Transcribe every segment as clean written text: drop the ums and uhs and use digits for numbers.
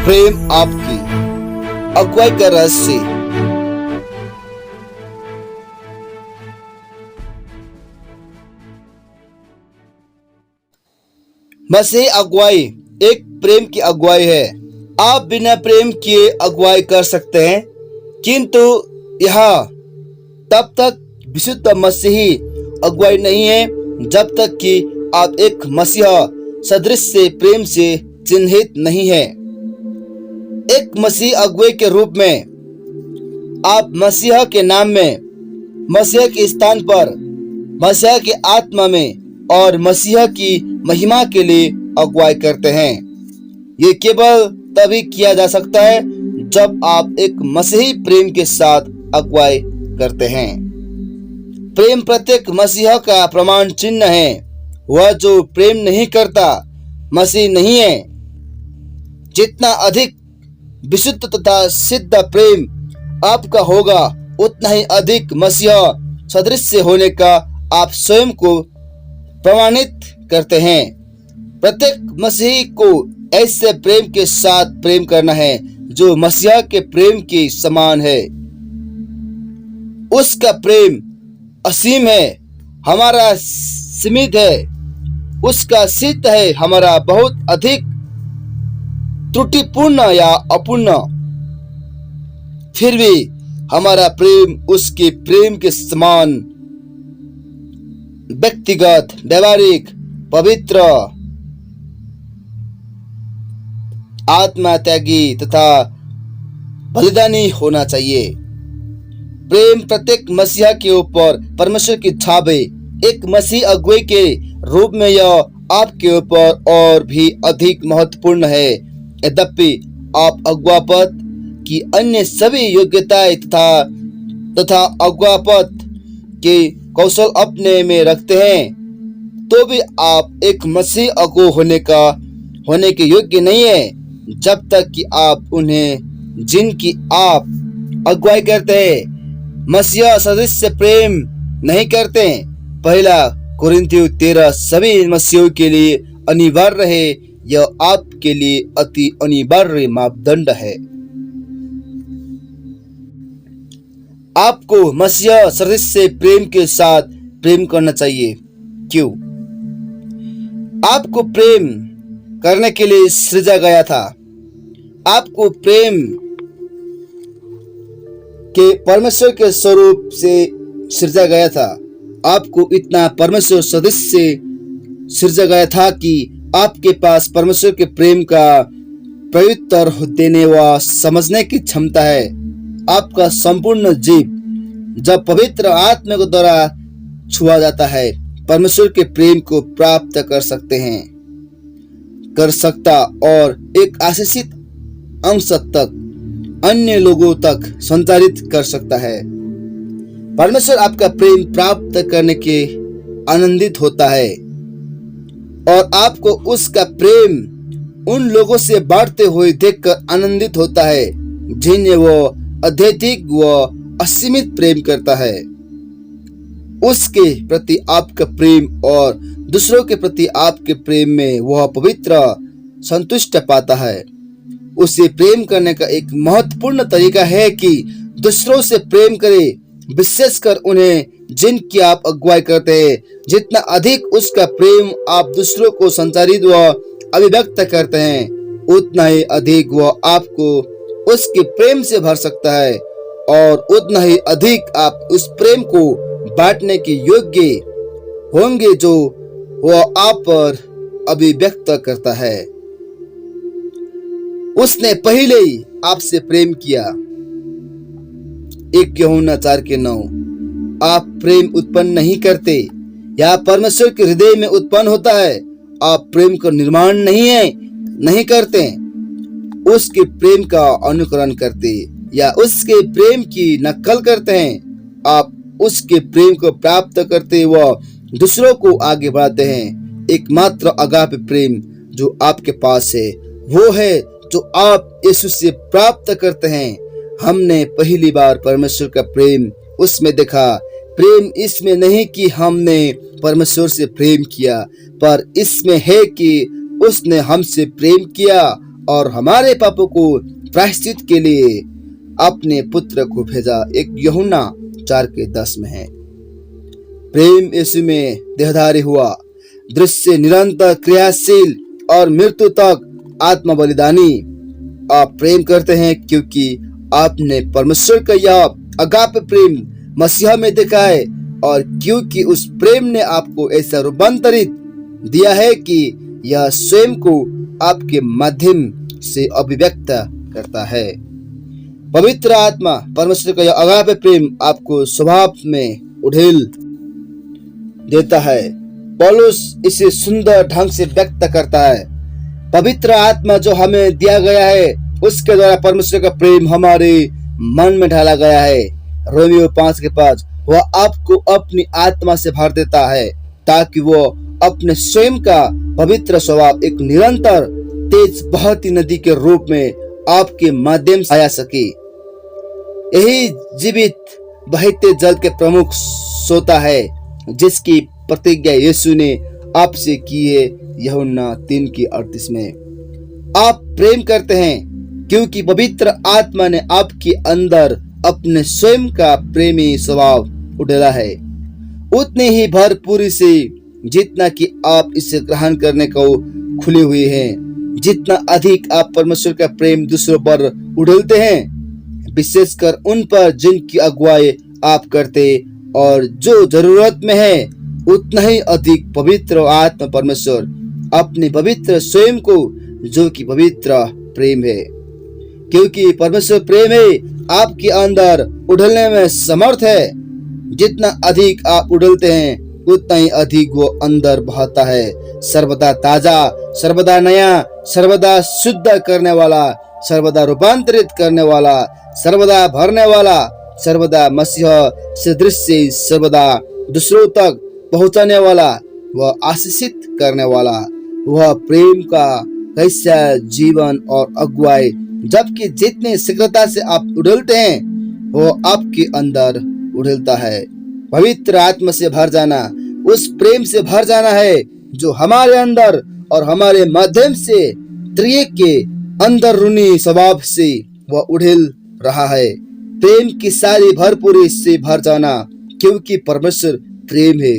प्रेम आपकी अगुवाई का रहस्य। मसीह अगुवाई एक प्रेम की अगुवाई है। आप बिना प्रेम किए अगुवाई कर सकते हैं, किंतु यह तब तक विशुद्ध मसीही अगुवाई नहीं है जब तक कि आप एक मसीहा सदृश से प्रेम से चिन्हित नहीं है। एक मसीह अगुवाई के रूप में आप मसीहा के नाम में, मसीहा के स्थान पर, मसीहा के आत्मा में और मसीहा की महिमा के लिए अगुवाई करते हैं। ये केवल तभी किया जा सकता है जब आप एक मसीही प्रेम के साथ अगुवाई करते हैं। प्रेम प्रत्येक मसीहा का प्रमाण चिन्ह है। वह जो प्रेम नहीं करता मसीह नहीं है। जितना अधिक विशुद्ध तथा सिद्ध प्रेम आपका होगा, उतना ही अधिक मसीहा सदृश होने का आप स्वयं को प्रमाणित करते हैं। प्रत्येक मसीही को ऐसे प्रेम के साथ प्रेम करना है जो मसीहा के प्रेम के समान है। उसका प्रेम असीम है, हमारा सीमित है। उसका सिद्ध है, हमारा बहुत अधिक त्रुटिपूर्ण या अपूर्ण। फिर भी हमारा प्रेम उसके प्रेम के समान व्यक्तिगत, व्यवहारिक, पवित्र, आत्मा त्यागी तथा बलिदानी होना चाहिए। प्रेम प्रत्येक मसीहा के ऊपर परमेश्वर की छाप है। एक मसीह अगुवाई के रूप में यह आपके ऊपर और भी अधिक महत्वपूर्ण है। यद्यपि आप अगुवा पद की अन्य सभी योग्यताएं तथा अगुवा पद के कौशल अपने में रखते हैं, तो भी आप एक मसीह अगुवा होने के योग्य नहीं है जब तक कि आप उन्हें जिनकी आप अगुवाई करते हैं मसीहा सदृश से प्रेम नहीं करते। पहला कुरिन्थियों 13 सभी मसीहों के लिए अनिवार्य है। यह आपके लिए अति अनिवार्य मापदंड है। आपको मसीहा सदृश से प्रेम के साथ प्रेम करना चाहिए। क्यों? आपको प्रेम करने के लिए सृजा गया था। आपको प्रेम के परमेश्वर के स्वरूप से सृजा गया था। आपको इतना परमेश्वर सदृश से सृजा गया था कि आपके पास परमेश्वर के प्रेम का प्रत्युत्तर देने व समझने की क्षमता है। आपका संपूर्ण जीव जब पवित्र आत्मा के द्वारा छुआ जाता है, परमेश्वर के प्रेम को प्राप्त कर सकता और एक आशीषित अंश तक अन्य लोगों तक संचारित कर सकता है। परमेश्वर आपका प्रेम प्राप्त करने के आनंदित होता है और आपको उसका प्रेम उन लोगों से बांटते हुए देखकर आनंदित होता है जिन्हें वो अत्यधिक व असीमित प्रेम करता है। उसके प्रति आपका प्रेम और दूसरों के प्रति आपके प्रेम में वह पवित्र संतुष्ट पाता है। उसे प्रेम करने का एक महत्वपूर्ण तरीका है कि दूसरों से प्रेम करे, विशेषकर उन्हें जिनकी आप अगुवाई करते हैं। जितना अधिक उसका प्रेम आप दूसरों को संचारित व अभिव्यक्त करते हैं, उतना ही अधिक वह आपको उसके प्रेम से भर सकता है और उतना ही अधिक आप उस प्रेम को बांटने के योग्य होंगे जो वह आप पर अभिव्यक्त करता है। उसने पहले ही आपसे प्रेम किया। 1 यूहन्ना 4:9। आप प्रेम उत्पन्न नहीं करते, यह परमेश्वर के हृदय में उत्पन्न होता है। आप प्रेम का निर्माण नहीं करते, उसके प्रेम का अनुकरण करते या उसके प्रेम की नकल करते हैं। आप उसके प्रेम को प्राप्त करते व दूसरों को आगे बढ़ाते हैं। एकमात्र अगापे प्रेम जो आपके पास है वो है जो आप यीशु से प्राप्त करते हैं। हमने पहली बार परमेश्वर का प्रेम उसमें देखा। प्रेम इसमें नहीं कि हमने परमेश्वर से प्रेम किया, पर इसमें है कि उसने हमसे प्रेम किया और हमारे पापों को प्रायश्चित के लिए अपने पुत्र को भेजा। एक यूहन्ना 4:10 में है। प्रेम यीशु में देहधारी हुआ, दृश्य निरंतर क्रियाशील और मृत्यु तक आत्म बलिदानी। आप प्रेम करते हैं क्योंकि आपने परमेश्वर का यह अगाप प्रेम मसीहा में देखा है, और क्योंकि उस प्रेम ने आपको ऐसा रूपांतरित दिया है कि यह स्वयं को आपके माध्यम से अभिव्यक्त करता है। पवित्र आत्मा परमेश्वर का यह अगाप प्रेम आपको स्वभाव में उड़ेल देता है। पौलुस इसे सुंदर ढंग से व्यक्त करता है। पवित्र आत्मा जो हमें दिया गया है, उसके द्वारा परमेश्वर का प्रेम हमारे मन में ढाला गया है। रोमियो 5:5 वह आपको अपनी आत्मा से भर देता है ताकि वो अपने स्वयं का पवित्र स्वभाव एक निरंतर तेज बहती नदी के रूप में आपके माध्यम से आया सके। यही जीवित बहते जल के प्रमुख सोता है जिसकी प्रतिज्ञा यीशु ने आपसे की है। यूहन्ना 3:38 में आप प्रेम करते हैं क्योंकि पवित्र आत्मा ने आपके अंदर अपने स्वयं का प्रेमी स्वभाव उड़ेला है, उतनी ही भरपूरी से जितना कि आप इसे ग्रहण करने को खुले हुए हैं। जितना अधिक आप परमेश्वर का प्रेम दूसरों पर उड़ेलते हैं, विशेषकर उन पर जिनकी अगुवाई आप करते और जो जरूरत में है, उतना ही अधिक पवित्र आत्मा परमेश्वर अपने पवित्र स्वयं को, जो कि पवित्र प्रेम है, क्योंकि परमेश्वर प्रेम है, आपके अंदर उड़ने में समर्थ है। जितना अधिक आप उड़लते हैं, उतना ही अधिक वो अंदर बहता है। सर्वदा ताजा, सर्वदा नया, सर्वदा शुद्ध करने वाला, सर्वदा रूपांतरित करने वाला, सर्वदा भरने वाला, सर्वदा मसीह से दृश्य, सर्वदा दूसरों तक पहुंचाने वाला, वह आशीषित करने वाला, वह प्रेम का कैसा जीवन और अगुवाई। जबकि जितने शीघ्रता से आप उड़लते हैं, वो आपके अंदर उड़लता है। पवित्र आत्मा से भर जाना, उस प्रेम से भर जाना है जो हमारे अंदर और हमारे माध्यम से त्रिएक के अंदरूनी स्वभाव से वह उड़ेल रहा है। प्रेम की सारी भरपूरी से भर जाना, क्योंकि परमेश्वर प्रेम है।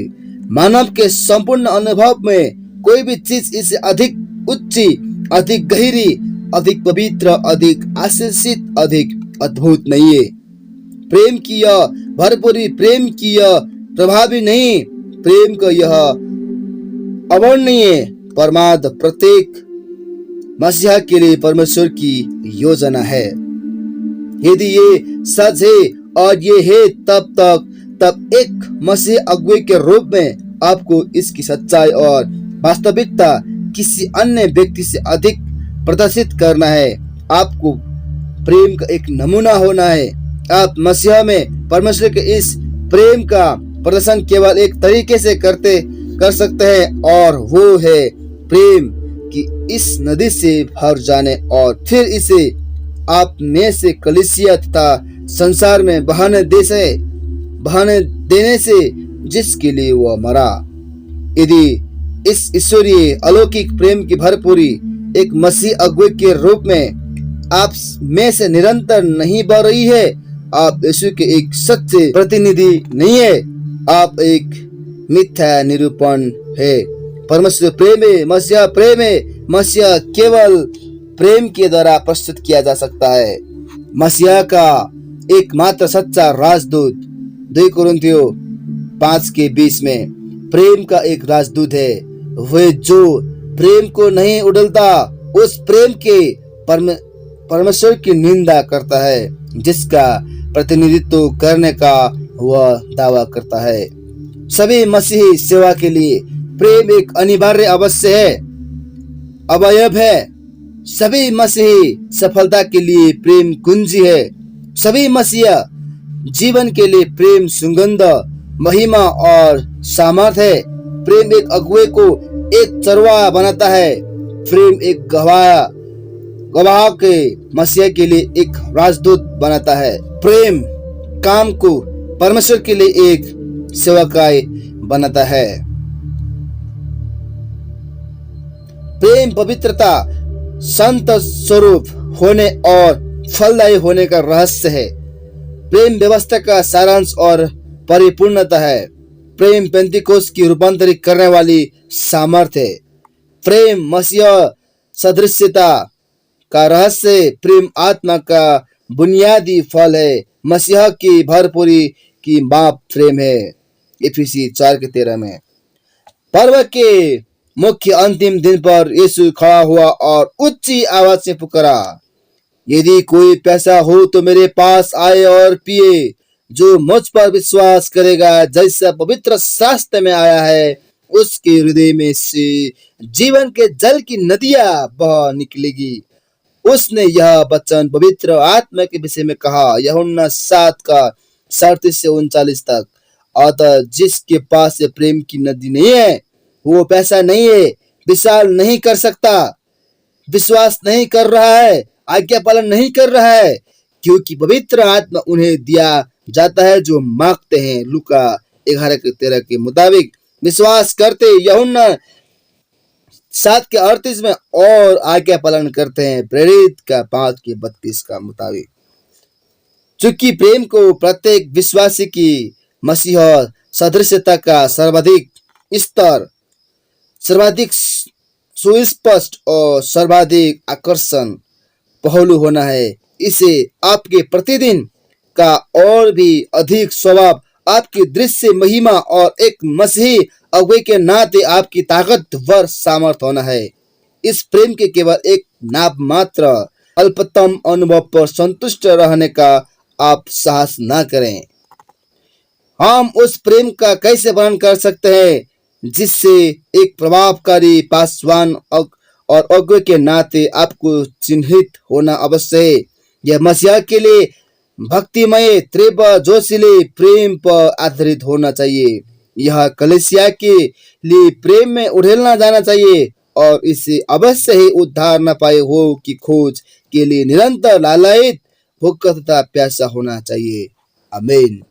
मानव के संपूर्ण अनुभव में कोई भी चीज इससे अधिक उच्ची, अधिक गहरी, अधिक पवित्र, अधिक आशीषित, अधिक अद्भुत नहीं है। प्रेम की यह भरपूरी, प्रेम की यह प्रभावी नहीं, प्रेम का यह अवर्णनीय परमाद प्रत्येक मसीहा के लिए परमेश्वर की योजना है। यदि ये सच है और ये है, तब एक मसीह अगुवे के रूप में आपको इसकी सच्चाई और वास्तविकता किसी अन्य व्यक्ति से अधिक प्रदर्शित करना है। आपको प्रेम का एक नमूना होना है। आप मसीह में परमेश्वर के इस प्रेम का प्रदर्शन केवल एक तरीके से कर सकते हैं, और वो है प्रेम की इस नदी से भर जाने और फिर इसे आप में से कलीसिया तथा संसार में बहाने देने से जिसके लिए वह मरा। यदि इस ईश्वरीय अलौकिक प्रेम की भरपूरी एक मसीह अगुवे के रूप में आप में से निरंतर नहीं बह रही है, आप यीशु के एक सच्चे प्रतिनिधि नहीं है, आप एक मिथ्या निरूपण है। परमेश्वर प्रेम है, मसीहा प्रेम है। मसीहा केवल प्रेम के द्वारा प्रस्तुत किया जा सकता है। मसीहा का एकमात्र सच्चा राजदूत 2 कुरिन्थियों 5:20 में प्रेम का एक राजदूत है। वह जो प्रेम को नहीं उड़लता, उस प्रेम के परमेश्वर की निंदा करता है जिसका प्रतिनिधित्व करने का वह दावा करता है। सभी मसीही सेवा के लिए प्रेम एक अनिवार्य अवश्य है, अवयव है। सभी मसीही सफलता के लिए प्रेम कुंजी है। सभी मसीहा जीवन के लिए प्रेम सुगंध, महिमा और सामर्थ्य है। प्रेम एक अगुवे को एक चरवाहा बनाता है। प्रेम एक गवाह के मसीहा के लिए एक राजदूत बनाता है। प्रेम काम को परमेश्वर के लिए एक सेवकाई बनाता है। प्रेम पवित्रता, संत स्वरूप होने और फलदायी होने का रहस्य है। प्रेम व्यवस्था का सारांश और परिपूर्णता है। प्रेम पेंतिकोस्त की रूपांतरित करने वाली सामर्थ्य है। प्रेम मसीह सदृश्यता का रहस्य प्रेम आत्मा का बुनियादी फल है। मसीह की भरपूरी की माप प्रेम है। इफिसी 4:13 में। पर्व के मुख्य अंतिम दिन पर यीशु खड़ा हुआ और ऊंची आवाज से पुकारा, यदि कोई प्यासा हो तो मेरे पास आए और पिए। जो मुझ पर विश्वास करेगा, जैसा पवित्र शास्त्र में आया है, उसके हृदय में से जीवन के जल की नदियां बह निकलेगी। उसने यह वचन पवित्र आत्मा के विषय में कहा। यूहन्ना 7:37-39 तक। अतः जिसके पास ये प्रेम की नदी नहीं है, वो पैसा नहीं है, विशाल नहीं कर सकता, विश्वास नहीं कर रहा है, आज्ञा पालन नहीं कर रहा है, क्योंकि पवित्र आत्मा उन्हें दिया जाता है जो मांगते हैं। लूका 11:13 के मुताबिक विश्वास करते यूहन्ना 7:38 में और आज्ञा पालन करते हैं। प्रेरित का 5:32 का मुताबिक। चूंकि प्रेम को प्रत्येक विश्वासी की मसीह सदृश्यता का सर्वाधिक स्तर, सर्वाधिक सुस्पष्ट और सर्वाधिक आकर्षण पहलू होना है। इसे आपके प्रतिदिन का और भी अधिक स्वभाव, आपकी दृश्य महिमा और एक मसीही अगुवे के नाते आपकी ताकतवर सामर्थ होना है। इस प्रेम के केवल एक नाप मात्र अल्पतम अनुभव पर संतुष्ट रहने का आप साहस न करें। हम उस प्रेम का कैसे वर्णन कर सकते हैं जिससे एक प्रभावकारी पासवान और अगुवे के नाते आपको चिन्हित होना अवश्य है। यह मसीह के लिए भक्तिमय, तीव्र, जोशीले प्रेम पर आधारित होना चाहिए। यह कलीसिया के लिए प्रेम में उड़ेलना जाना चाहिए और इसे अवश्य ही उद्धार न पाए हो की खोज के लिए निरंतर लालायित, भूख तथा प्यासा होना चाहिए। आमीन।